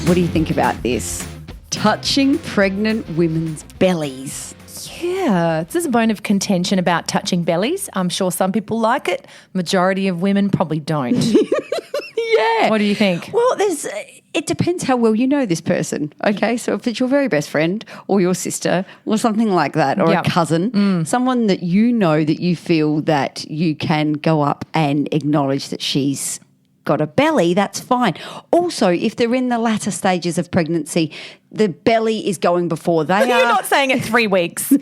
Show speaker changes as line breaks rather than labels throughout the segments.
What do you think about this? Touching pregnant women's bellies.
Yeah, there's a bone of contention about touching bellies. I'm sure some people like it. Majority of women probably don't.
Yeah.
What do you think?
Well, it depends how well you know this person, okay? So if it's your very best friend or your sister or something like that, or
Yep.
a cousin, someone that you know that you feel that you can go up and acknowledge that she's got a belly, that's fine. Also, if they're in the latter stages of pregnancy, the belly is going before they are.
You're not saying at 3 weeks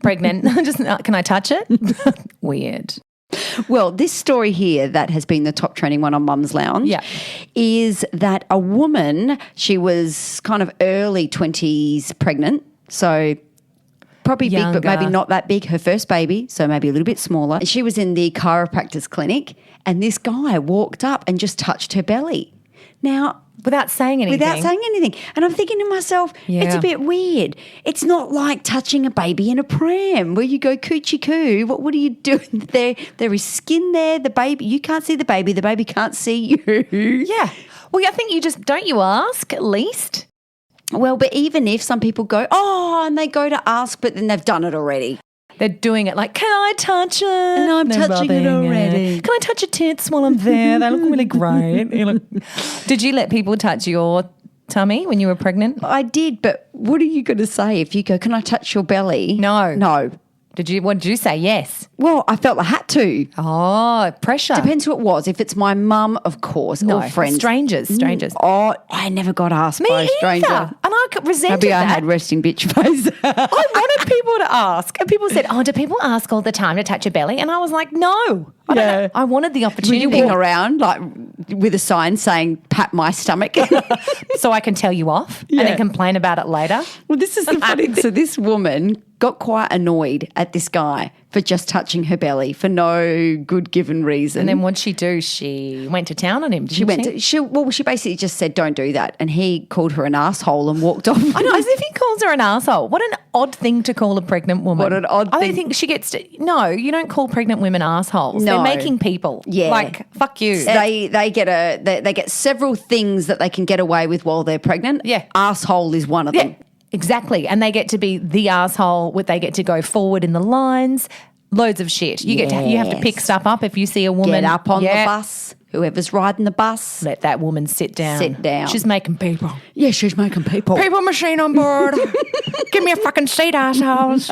pregnant. Just, can I touch it? Weird.
Well, this story here that has been the top trending one on Mum's Lounge
Yeah.
is that a woman, she was kind of early 20s pregnant, so probably big, but maybe
Younger.
not that big. Her first baby, so maybe a little bit smaller. And she was in the chiropractor's clinic, and this guy walked up and just touched her belly. Now,
Without saying anything.
And I'm thinking to myself, it's a
Yeah.
bit weird. It's not like touching a baby in a pram where you go coochie coo. What are you doing there? There is skin there. The baby, you can't see the baby can't see you.
Yeah. Well, I think don't you ask at least?
Well, but even if some people go, and they go to ask, but then they've done it already.
They're doing it like, can I touch it?
And I'm
They're
touching it
rubbing
already.
Can I touch your tits while I'm there? They look really great. Did you let people touch your tummy when you were pregnant?
I did, but what are you going to say if you go, can I touch your belly?
No.
No.
What did you say? Yes.
Well, I felt I had to.
Oh, pressure.
Depends who it was. If it's my mum, of course,
No,
or friends.
strangers.
Oh, I never got asked
Me
by a stranger.
either. And I resented
Maybe I
that.
had resting bitch face.
I wanted people to ask. And people said, do people ask all the time to touch your belly? And I was like, no. I don't know. I wanted the
Were
opportunity.
you walking around like with a sign saying, pat my stomach?
so I can tell you off and then complain about it later.
Well, this is the funny thing. So this woman got quite annoyed at this guy for just touching her belly for no good given reason.
And then what'd she do? She went to town on him, didn't
She basically just said, don't do that. And he called her an asshole and walked off.
I know, as if he calls her an asshole. What an odd thing to call a pregnant woman.
What an odd
I
thing.
don't think she gets to. No, you don't call pregnant women assholes.
No.
They're making people.
Yeah.
Like, fuck you.
They get several things that they can get away with while they're pregnant.
Yeah.
Asshole is one of them.
Exactly. And they get to be the asshole. They get to go forward in the lines. Loads of shit. You have to pick stuff up if you see a woman.
Get up on the bus. Whoever's riding the bus.
Let that woman sit down.
Sit down.
She's making people.
Yeah, she's making people.
People machine on board. Give me a fucking seat, assholes.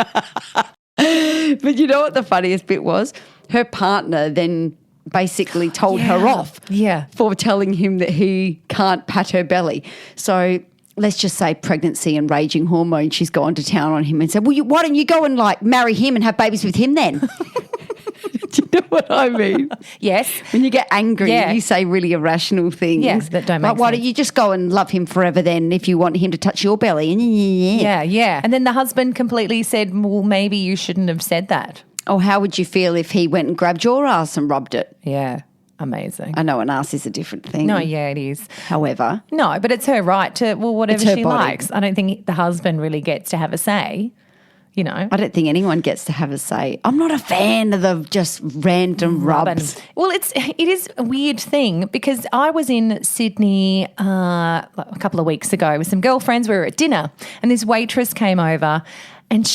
But you know what the funniest bit was? Her partner then basically told her off for telling him that he can't pat her belly. So let's just say pregnancy and raging hormone, she's gone to town on him and said, well, why don't you go and marry him and have babies with him then? Do you know what I mean?
Yes.
When you get angry, you say really irrational things.
Yes, that don't make
Why
sense.
don't you just go and love him forever then if you want him to touch your belly?
Yeah. And then the husband completely said, well, maybe you shouldn't have said that.
Oh, how would you feel if he went and grabbed your ass and rubbed it?
Yeah. Amazing.
I know an ass is a different thing.
No, yeah, it is.
However.
No, but it's her right to, whatever
It's her
she
body.
likes. I don't think the husband really gets to have a say, you know.
I don't think anyone gets to have a say. I'm not a fan of the just random rubs.
Well, it is a weird thing because I was in Sydney a couple of weeks ago with some girlfriends. We were at dinner and this waitress came over and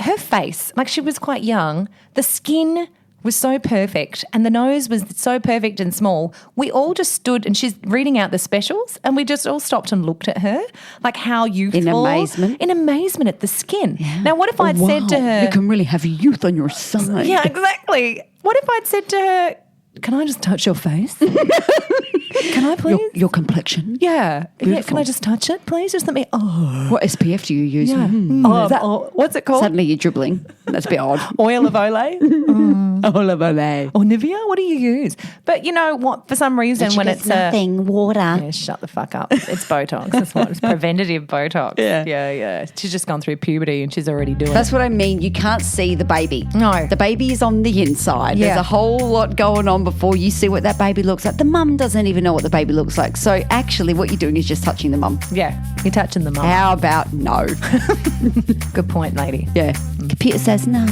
her face, like she was quite young, the skin was so perfect and the nose was so perfect and small. We all just stood and she's reading out the specials and we just all stopped and looked at her like how youthful.
In amazement.
In amazement at the skin. Yeah. Now, what if I'd said to her.
You can really have youth on your side.
Yeah, exactly. What if I'd said to her, can I just touch your face? Can I please?
Your complexion.
Yeah.
Beautiful.
Can I just touch it, please? Just let me. Oh.
What SPF do you use?
Yeah. What's it called?
Suddenly you're dribbling. That's a bit odd.
Oil of Olay?
Oil of Olay.
Or Nivea? What do you use? But you know what? For some reason, when it's
nothing, water.
Yeah, shut the fuck up. It's Botox. That's what it's preventative Botox. Yeah. She's just gone through puberty and she's already doing
That's what I mean. You can't see the baby.
No.
The baby is on the inside.
Yeah.
There's a whole lot going on before you see what that baby looks like. The mum doesn't even know what the baby looks like. So actually what you're doing is just touching the mum.
Yeah. You're touching the mum.
How about no?
Good point, lady.
Yeah. Computer says no.